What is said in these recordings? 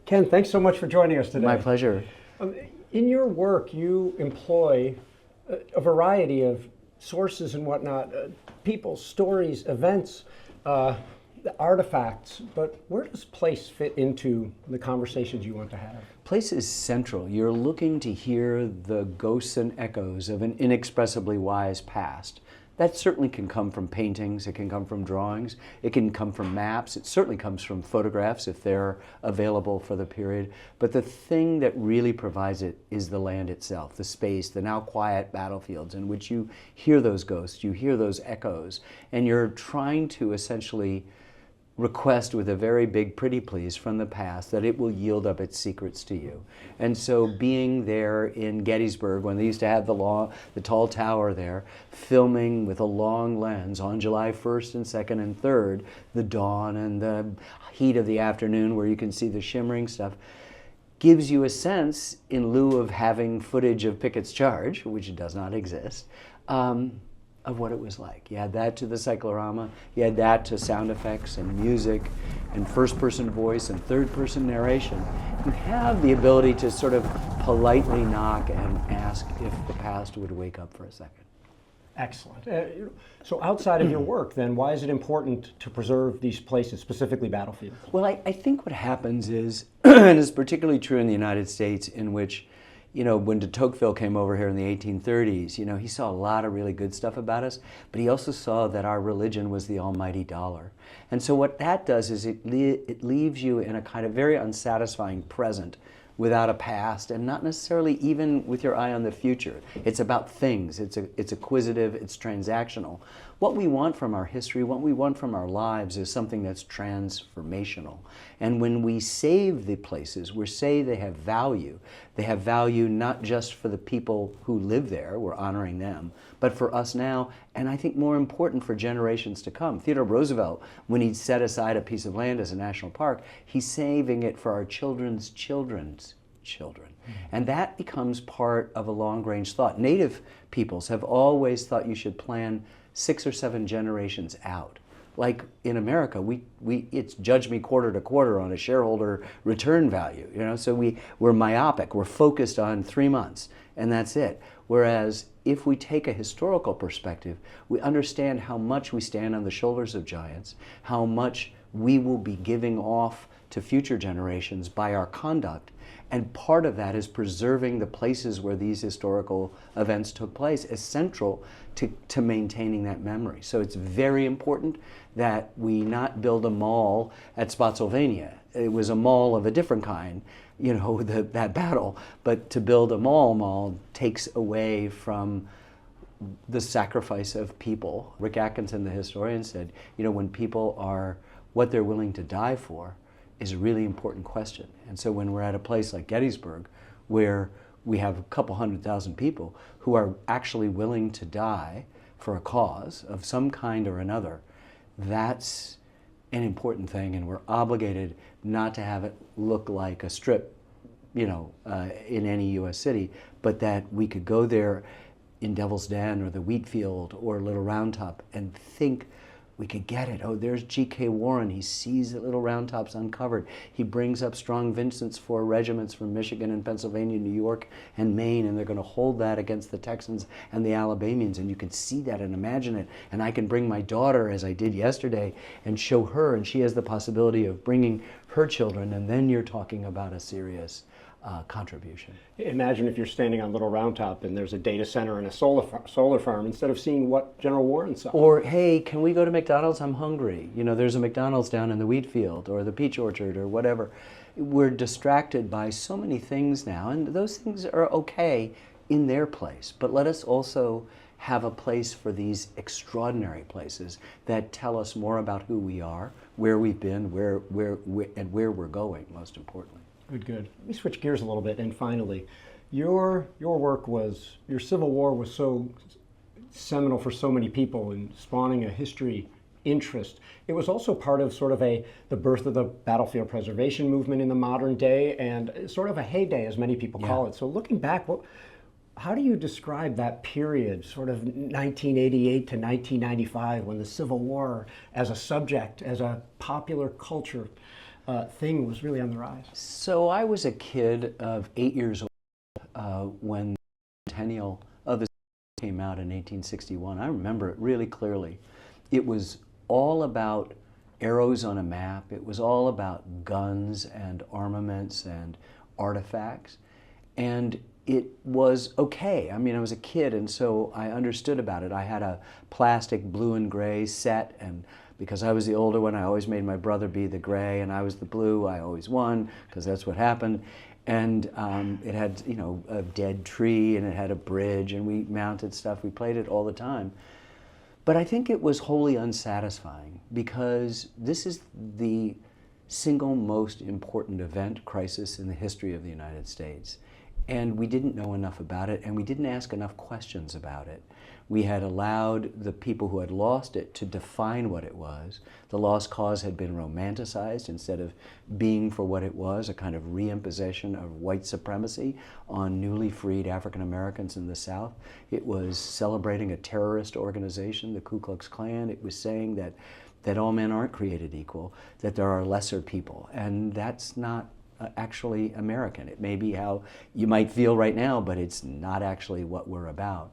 Ken, thanks so much for joining us today. My pleasure. In your work, you employ a variety of sources and whatnot, people, stories, events, artifacts, but where does place fit into the conversations you want to have? Place is central. You're looking to hear the ghosts and echoes of an inexpressibly wise past. That certainly can come from paintings, it can come from drawings, it can come from maps, it certainly comes from photographs if they're available for the period. But the thing that really provides it is the land itself, the space, the now quiet battlefields in which you hear those ghosts, you hear those echoes, and you're trying to essentially request with a very big pretty please from the past that it will yield up its secrets to you. And so being there in Gettysburg when they used to have the tall tower there, filming with a long lens on July 1st and 2nd and 3rd, the dawn and the heat of the afternoon where you can see the shimmering stuff, gives you a sense, in lieu of having footage of Pickett's charge, which does not exist, of what it was like. You had that to the cyclorama, you had that to sound effects and music and first-person voice and third-person narration. You have the ability to sort of politely knock and ask if the past would wake up for a second. Excellent. So outside of your work, then, why is it important to preserve these places, specifically battlefields? Well, I think what happens is, and it's particularly true in the United States, in which when de Tocqueville came over here in the 1830s, he saw a lot of really good stuff about us, but he also saw that our religion was the almighty dollar. And so what that does is it leaves you in a kind of very unsatisfying present without a past, and not necessarily even with your eye on the future. It's about things, it's acquisitive, it's transactional. What we want from our history, what we want from our lives is something that's transformational. And when we save the places, we say they have value. They have value not just for the people who live there, we're honoring them, but for us now, and I think more important for generations to come. Theodore Roosevelt, when he set aside a piece of land as a national park, he's saving it for our children's children's children. And that becomes part of a long-range thought. Native peoples have always thought you should plan 6 or 7 generations out. Like in America, it's judge me quarter to quarter on a shareholder return value. So we're myopic. We're focused on 3 months, and that's it. Whereas if we take a historical perspective, we understand how much we stand on the shoulders of giants, how much we will be giving off to future generations by our conduct. And part of that is preserving the places where these historical events took place as central to maintaining that memory. So it's very important that we not build a mall at Spotsylvania. It was a mall of a different kind, that battle. But to build a mall takes away from the sacrifice of people. Rick Atkinson, the historian, said, when people are what they're willing to die for, is a really important question. And so when we're at a place like Gettysburg, where we have a couple 100,000 people who are actually willing to die for a cause of some kind or another, that's an important thing, and we're obligated not to have it look like a strip, in any U.S. city, but that we could go there in Devil's Den or the Wheatfield or Little Round Top and think we could get it. Oh, there's G.K. Warren. He sees that Little Round Top's uncovered. He brings up Strong Vincent's 4 regiments from Michigan and Pennsylvania, New York, and Maine, and they're going to hold that against the Texans and the Alabamians, and you can see that and imagine it. And I can bring my daughter, as I did yesterday, and show her, and she has the possibility of bringing her children, and then you're talking about a serious contribution. Imagine if you're standing on Little Round Top and there's a data center and a solar farm instead of seeing what General Warren saw. Or, hey, can we go to McDonald's? I'm hungry. There's a McDonald's down in the wheat field or the peach orchard or whatever. We're distracted by so many things now, and those things are okay in their place. But let us also have a place for these extraordinary places that tell us more about who we are, where we've been, where and where we're going, most importantly. Good. Let me switch gears a little bit, and finally, your Civil War was so seminal for so many people in spawning a history interest. It was also part of sort of the birth of the battlefield preservation movement in the modern day, and sort of a heyday, as many people call it. So looking back, how do you describe that period, sort of 1988 to 1995, when the Civil War as a subject, as a popular culture thing was really on the rise? So I was a kid of 8 years old when the centennial of the came out in 1861. I remember it really clearly. It was all about arrows on a map. It was all about guns and armaments and artifacts. And it was okay. I mean, I was a kid, and so I understood about it. I had a plastic blue and gray set, and because I was the older one, I always made my brother be the gray, and I was the blue. I always won, because that's what happened. And it had, you know, a dead tree, and it had a bridge, and we mounted stuff. We played it all the time. But I think it was wholly unsatisfying, because this is the single most important event, crisis in the history of the United States. And we didn't know enough about it, and we didn't ask enough questions about it. We had allowed the people who had lost it to define what it was. The lost cause had been romanticized instead of being for what it was, a kind of reimposition of white supremacy on newly freed African Americans in the South. It was celebrating a terrorist organization, the Ku Klux Klan. It was saying that all men aren't created equal, that there are lesser people, and that's not actually American. It may be how you might feel right now, but it's not actually what we're about.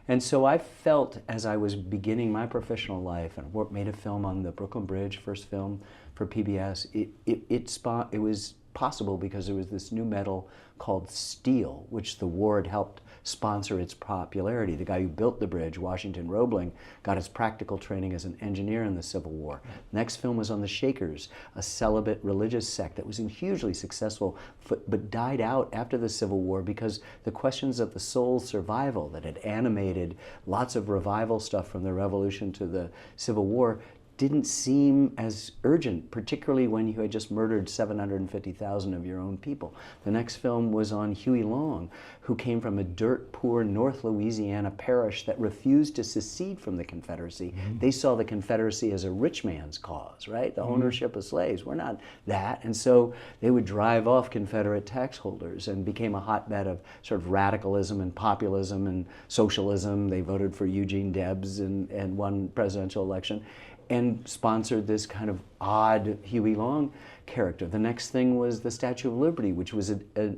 And so I felt, as I was beginning my professional life and made a film on the Brooklyn Bridge, first film for PBS, it was possible because there was this new metal called steel, which the war had helped sponsor its popularity. The guy who built the bridge, Washington Roebling, got his practical training as an engineer in the Civil War. Next film was on the Shakers, a celibate religious sect that was hugely successful, but died out after the Civil War because the questions of the soul's survival that had animated lots of revival stuff from the Revolution to the Civil War didn't seem as urgent, particularly when you had just murdered 750,000 of your own people. The next film was on Huey Long, who came from a dirt-poor North Louisiana parish that refused to secede from the Confederacy. Mm-hmm. They saw the Confederacy as a rich man's cause, right? The ownership of slaves. We're not that. And so they would drive off Confederate tax holders and became a hotbed of sort of radicalism and populism and socialism. They voted for Eugene Debs and won presidential election, and sponsored this kind of odd Huey Long character. The next thing was the Statue of Liberty, which was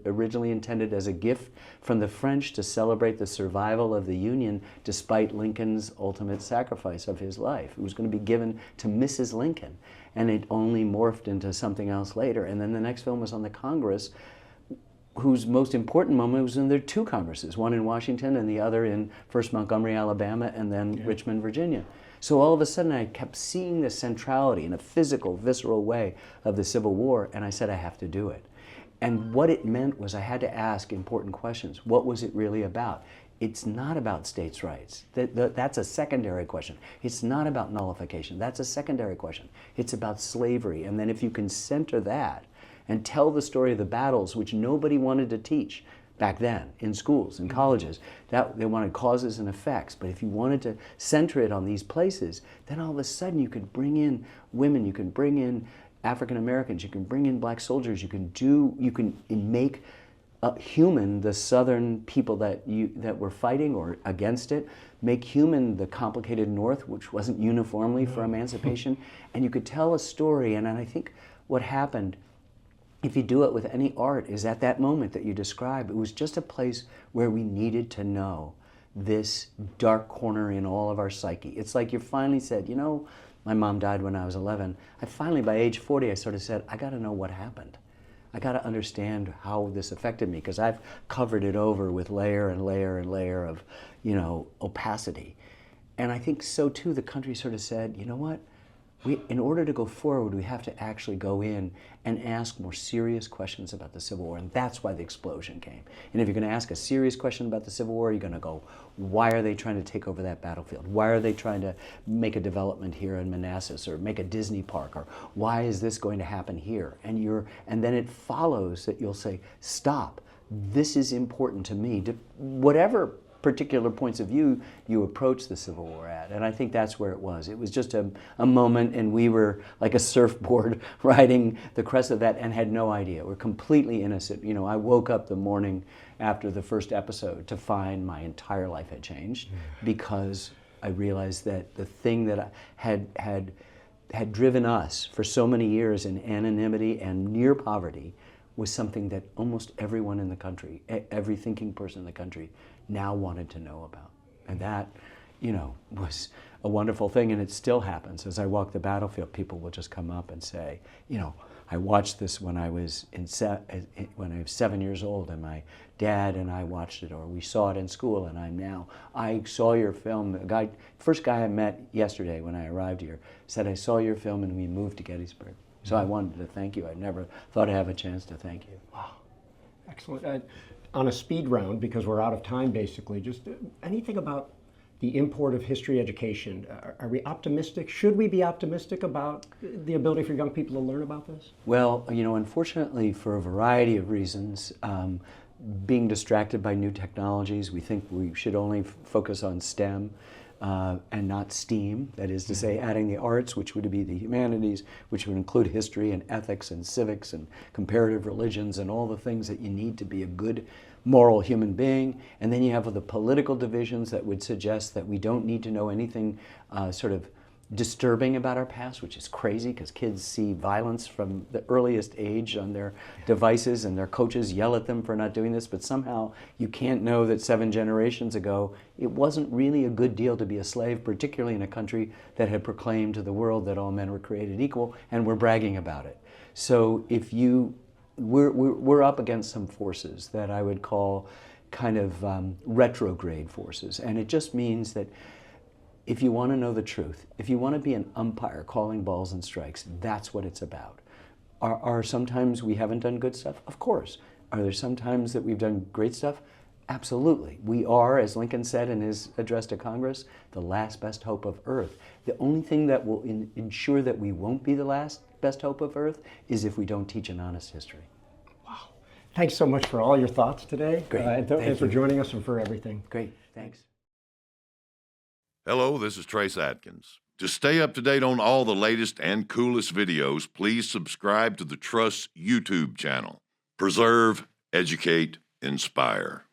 originally intended as a gift from the French to celebrate the survival of the Union despite Lincoln's ultimate sacrifice of his life. It was going to be given to Mrs. Lincoln, and it only morphed into something else later. And then the next film was on the Congress, whose most important moment was in their two Congresses, one in Washington and the other in first Montgomery, Alabama, and then Richmond, Virginia. So all of a sudden I kept seeing the centrality in a physical, visceral way of the Civil War, and I said, I have to do it. And what it meant was I had to ask important questions. What was it really about? It's not about states' rights. That's a secondary question. It's not about nullification. That's a secondary question. It's about slavery. And then if you can center that and tell the story of the battles, which nobody wanted to teach back then in schools and colleges, that they wanted causes and effects. But if you wanted to center it on these places, then all of a sudden you could bring in women, you can bring in African Americans, you can bring in black soldiers, you can make human the Southern people that were fighting or against it, make human the complicated North, which wasn't uniformly for emancipation, and you could tell a story. And I think what happened, if you do it with any art, is at that moment that you describe, it was just a place where we needed to know this dark corner in all of our psyche. It's like you finally said, you know, my mom died when I was 11. I finally, by age 40, I sort of said, I got to know what happened. I got to understand how this affected me, because I've covered it over with layer and layer and layer of, you know, opacity. And I think so too, the country sort of said, you know what? In order to go forward, we have to actually go in and ask more serious questions about the Civil War, and that's why the explosion came. And if you're going to ask a serious question about the Civil War, you're going to go, why are they trying to take over that battlefield? Why are they trying to make a development here in Manassas, or make a Disney park, or why is this going to happen here? And then it follows that you'll say, stop, this is important to me. Whatever particular points of view you approach the Civil War at. And I think that's where it was. It was just a moment, and we were like a surfboard riding the crest of that and had no idea. We're completely innocent. You know, I woke up the morning after the first episode to find my entire life had changed, because I realized that the thing that had had driven us for so many years in anonymity and near poverty was something that almost everyone in the country, every thinking person in the country now wanted to know about. And that, was a wonderful thing, and it still happens. As I walk the battlefield, people will just come up and say, I watched this when I was 7 years old, and my dad and I watched it, or we saw it in school, and I saw your film. The first guy I met yesterday when I arrived here said, I saw your film and we moved to Gettysburg. So I wanted to thank you. I never thought I'd have a chance to thank you. Wow, excellent. On a speed round, because we're out of time basically, just anything about the import of history education. Are we optimistic? Should we be optimistic about the ability for young people to learn about this? Well, unfortunately, for a variety of reasons, being distracted by new technologies, we think we should only focus on STEM and not STEAM. That is to say, adding the arts, which would be the humanities, which would include history and ethics and civics and comparative religions and all the things that you need to be a good moral human being. And then you have the political divisions that would suggest that we don't need to know anything sort of disturbing about our past, which is crazy because kids see violence from the earliest age on their devices and their coaches yell at them for not doing this, but somehow you can't know that 7 generations ago it wasn't really a good deal to be a slave, particularly in a country that had proclaimed to the world that all men were created equal and were bragging about it. So we're up against some forces that I would call kind of retrograde forces, and it just means that if you want to know the truth, if you want to be an umpire calling balls and strikes, that's what it's about. Are sometimes we haven't done good stuff? Of course. Are there some times that we've done great stuff? Absolutely. We are, as Lincoln said in his address to Congress, the last best hope of Earth. The only thing that will ensure that we won't be the last best hope of Earth is if we don't teach an honest history. Wow. Thanks so much for all your thoughts today. Great. And for joining us and for everything. Great. Thanks. Hello, this is Trace Atkins. To stay up to date on all the latest and coolest videos, please subscribe to the Trust YouTube channel. Preserve, educate, inspire.